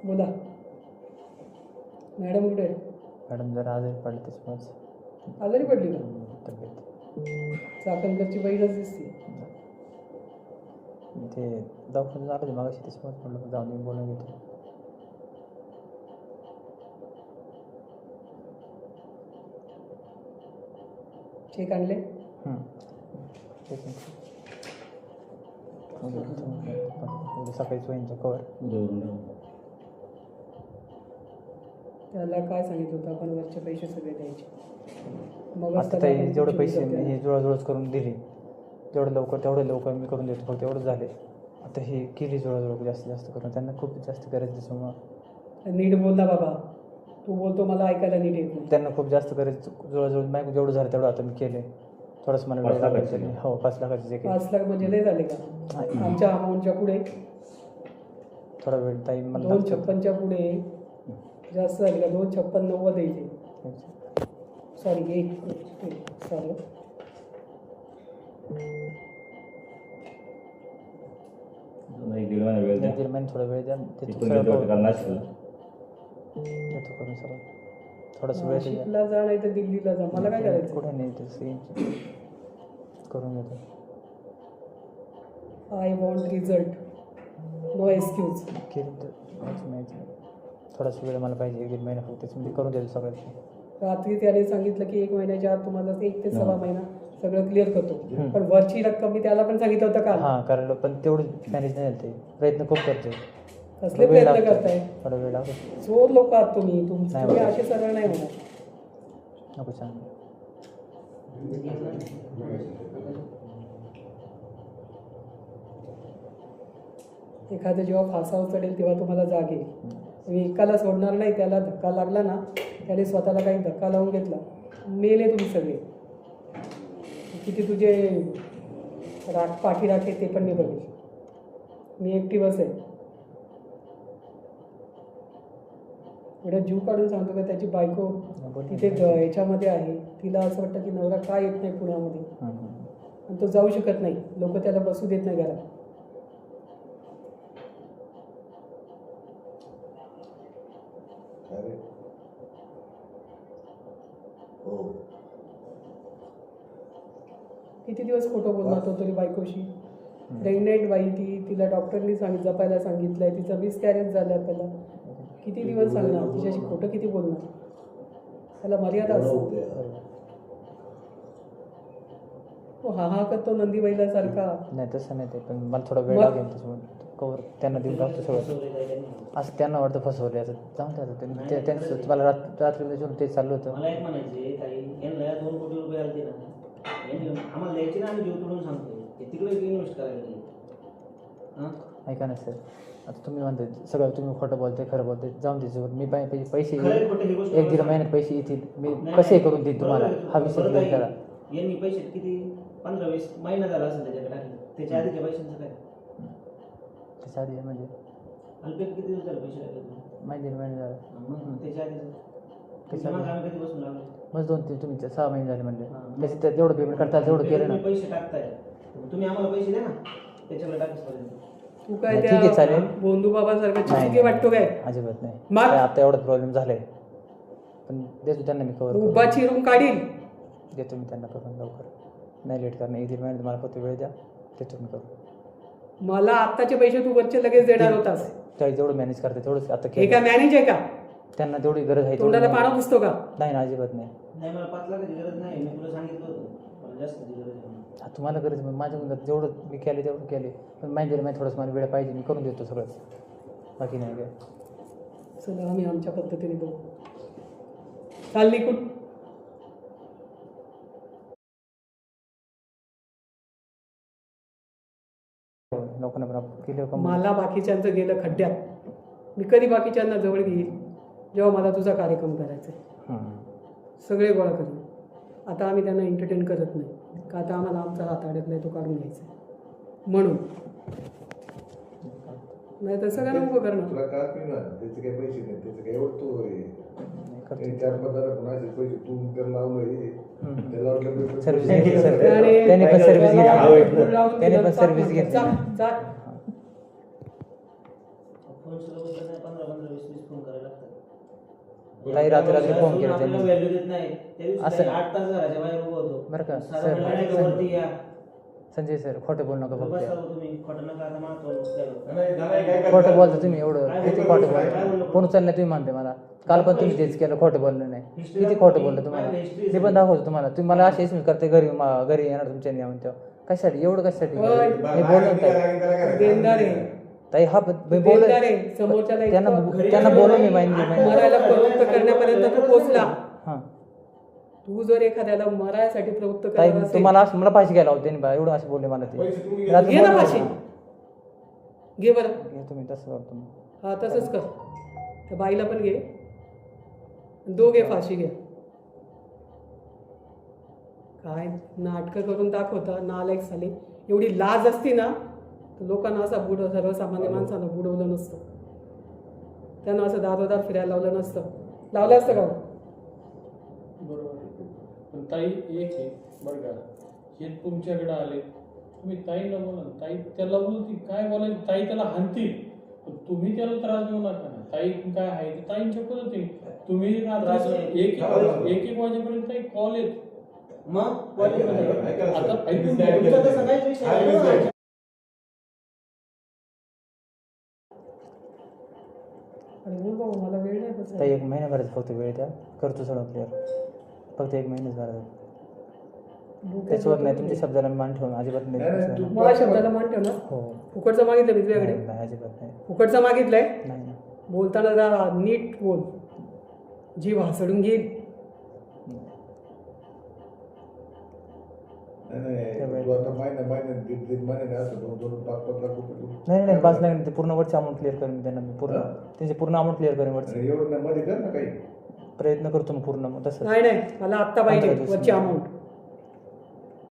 बोला मॅडम कुठे आहे? मॅडम जरा आजारी पडले त्याच्यामुळेच आजारी पडली का? तब्येत चाकणकरची बहीणच दिसते. ते दवाखान्यात झालं मग त्याच्यामुळेच म्हटलं जाऊन येऊन बोलून घेतो. चेक आणले? सकाळीच वहिनीच्या कवर त्याला काय सांगितलं होतं आपण वरचे पैसे सगळे द्यायचे. मग आता ताई जेवढे पैसे मी जुळाजुळच करून दिली जेवढं लवकर तेवढं लवकर मी करून देतो फक्त एवढं झाले. आता हे केली जुळाजुळ जास्तीत जास्त करून त्यांना खूप जास्त गरज त्याच्यामुळं नीट बोल ना बाबा. तू बोलतो मला ऐकायला नीट येत नाही. त्यांना खूप जास्त गरज जुळाजुळ नाही जेवढं झालं तेवढं आता मी केले. थोडंसं मला वेळ लागेल. हो 5 लाखाचे जे 5 लाख म्हणजे लय झाले का? आमच्या अमाऊंटच्या पुढे थोडा वेळ ताई मला 256च्या पुढे जास्त झाले का? 256 द्यायचे. सॉरी सॉरी दीड महिने थोडा वेळ द्या देतो करून सगळं थोडंसं वेळ नाशिकला जा नाही तर दिल्लीला जा. मला काय करायचं? कुठे नाही ते करून घेतो. I want result no excuse. केलं तर माहिती थोडासा वेळ मला पाहिजे 1-1.5 महिना फक्त त्याच्यामध्ये करून देतो सगळं. रात्री त्याने सांगितलं की 1 महिन्याच्या आत तुम्हाला 1 ते 6 महिना सगळं क्लिअर करतो. पण वरची रक्कम मी त्याला पण सांगितलं होतं का? हां कारण पण तेवढं मॅनेज नाही झालं ते प्रयत्न खूप करते. कसले प्रयत्न करताय? थोडा वेळ लागतो. चोर लोक आहात तुम्ही. तुम्ही असे सरळ नाही होणार. नको सांग एखादं जेव्हा फासावर चढेल तेव्हा तुम्हाला जाग येईल. तुम्ही एकाला सोडणार नाही. त्याला धक्का लागला ना त्याने स्वतःला काही धक्का लावून घेतला मेले तुम्ही सगळे. किती तुझे पाठी राखे ते पण मी बघेल. मी एकटी बसेल. एवढा जीव काढून सांगतो का त्याची बायको तिथे याच्यामध्ये आहे. तिला असं वाटतं की नवरा का येत नाही पुण्यामध्ये आणि तो जाऊ शकत नाही. लोक त्याला बसू देत नाही घरात. किती दिवस खोटं बोलणार तो तरी बायकोशी. प्रेग्नेंट बाई ती. तिला डॉक्टरनी जपायला सांगितलंय. तिचा मिसकॅरेज झाला. त्याला किती दिवस सांगणार? तिच्याशी खोटं किती बोलणार? त्याला मर्यादा असते. तो हा करतो नंदीबाईला सारखा. नाही तसं नाही ते पण मला थोडा वेळ लागेल त्याच्यामुळे कवर त्यांना देऊन टाकतो सगळं. असं त्यांना वाटतं फसवले असं जाऊन द्यायचं त्यांचं तुम्हाला रात्री ते चाललं होतं. मला एक म्हणायचे ताई यांना 2 कोटी रुपये आले ना आम्हाला द्यायचे ना. आम्ही जीव तोडून सांगतो तिकडे इन्व्हेस्ट करायला. ऐका ना सर आता तुम्ही म्हणते सगळं तुम्ही खोटं बोलते खरं बोलते जाऊन द्यायचं. मी पैसे 1-1.5 महिन्यात पैसे येतील. मी कसे करून देईन तुम्हाला हा विषय क्लिअर करा. यांनी पैसे किती 15-20 महिना झाला असेल त्याच्याकडे टाकले. त्याच्या आधीच्या पैशांचं काय? त्याच्या आधी म्हणजे अल्पेट किती दिवस झाले पैसे टाकले? माहिती 1.5 महिने झालं. मग त्याच्या आधीचं त्याच्या आधी आम्ही कधी बसून लागलो? मग 2-3 तुम्ही 6 महिने झाले म्हणजे त्याचे त्या जेवढं पेमेंट करता तेवढं केलं ना. पैसे टाकताय तुम्ही आम्हाला पैसे द्या ना त्याच्याकडे टाकायचं. तू काय ठीक आहे चालेल. बोंधू बाबासारखं चिके वाटतो काय? अजिबात नाही. आता एवढा प्रॉब्लेम झालाय पण देतो त्यांना मी कवर उभा चिरून काढील. देतो मी त्यांना करून लवकर. नाही लेट करणं 1-1.5 महिन्यात मला फक्त वेळ द्या देतो मी करून. मला आत्ताचे पैसे तू वरचे लगेच देणार होतास. त्यावेळी जेवढं मॅनेज करते तेवढंच आता हे काय मॅनेज आहे का? त्यांना तेवढी गरज आहे. तोंडाला पाणा पुसतो का? नाही ना अजिबात नाही. नाही मला 5 लाखाची गरज नाही. मी तुला सांगितलं होतं मला जास्तची गरज आहे. तुम्हाला गरज माझ्याकडून जेवढं मी केले तेवढं केले पण माहिती थोडंसं मला वेळ पाहिजे. मी करून देतो सगळंच बाकी नाही काय. चला आम्ही आमच्या पद्धतीने बघू. चाल निघून. लोकांना केलं मला बाकीच्यांचं गेलं खड्ड्यात. मी कधी बाकीच्यांना जवळ घेईल जेव्हा मला तुझा कार्यक्रम करायचा आहे. सगळे गोळा करेन. आता आम्ही त्यांना एंटरटेन करत नाही का आता आम्हाला आमचा हात अडकलाय तो काढून घ्यायचा म्हणून. नाही तर सगळ्यांना उभं करणं. तुला काय पिणार त्याचे काही पैसे नाही त्याचं काय एवढं तू 4-5 कोणाचे पैसे तू त्याला लावलं त्याला वाटलं सर्व्हिस त्याने पण सर्व्हिस घेतली. त्याने पण सर्व्हिस घेतली. फोन सुद्धा नाही 15-20 ताई रात्री फोन केला आपल्याला त्यांनी. व्हॅल्यू देत नाही त्या दिवशी असं- ताई 8 तास घराच्या बाहेर उभं होतो बरं का, साधा सर, म्हणलं नाही का वरती या संजय सर खोटं बोलू नका बसा फक्त. हो तुम्ही खोटं नका आता मागतो खोटं बोलता तुम्ही एवढं किती खोटं बोलता. फोन उचललं तुम्ही म्हणते मला काल पण तुम्ही तेच केलं, खोटं बोललं नाही. किती खोटं बोललं तुम्हाला ते पण दाखवतो तुम्हाला. तुम्ही मला असे एसएमएस करते घरी येणार तुमच्या नियम तेव्हा कशासाठी एवढं कशासाठी होय. मी बोललो ना ताई. देणदार आहे ताई हा मी बोललो देणदार आहे समोरच्याला त्यांना बोललो मी मरायला प्रवृत्त करण्यापर्यंत तू पोहोचला. हां तू जर एखाद्याला मरायसाठी प्रवृत्त ताई करणार असेल तुम्हाला मला फाशी घ्यायला होते एवढं असं बोलले मला ते रात्री घे ना बोललो फाशी. घे बरं घे तुम्ही तसं करतो मी. हा तसंच कर. त्या बाईला पण घे, दोघे फाशी घ्या. काय नाटकं करून दाखवता नालायक साले. एवढी लाज असती ना तर लोकांना असा सर्वसामान्य माणसानं बुडवलं नसतं, त्यांना असं दारोदार फिरायला लावलं नसतं. लावलं असतं का? बरोबर आहे. पण ताई एक आहे बरं का, हे तुमच्याकडे आले तुम्ही ताईला बोला ना, ताई त्याला बोलती काय बोलायचं, ताई त्याला हाणतील पण तुम्ही त्याला त्रास देऊ नका ना. ताई काय आहे ते ताईंच्या पद्धतीने तुम्ही रात्री एक वाजेपर्यंत ताई कॉल येत मग आता ऐकून घ्या. तुमचा तसा काहीच विषय नाही ना. आणि बोल बाबा मला वेळ नाही ताई बसायला. एक महिन्याभराचा फक्त वेळ द्या, करतो सगळं क्लिअर. फक्त एक महिनाच भरायचा. त्याच्यावर नाही तुमच्या शब्दाला मान ठेवून अजिबात नाही. मला शब्दाला मान ठेव ना. हो फुकटचं मागितलं मी तुझ्याकडे. नाही अजिबात नाही. फुकटचं मागितलंय. नाही नाही. बोलताना जरा नीट बोल, जीव हसडून घेईल. तू आता महिन्यात दीड महिन्याने असं 2-5 लाख रुपये नाही 5 लाख ते पूर्ण वरची अमाऊंट क्लिअर करेन त्यांना मी पूर्ण त्यांची पूर्ण अमाऊंट क्लिअर करेन वरची. एवढं मध्ये कर ना काही. प्रयत्न करतो मी पूर्ण मग तसं नाही मला आत्ता पाहिजे वरची अमाऊंट.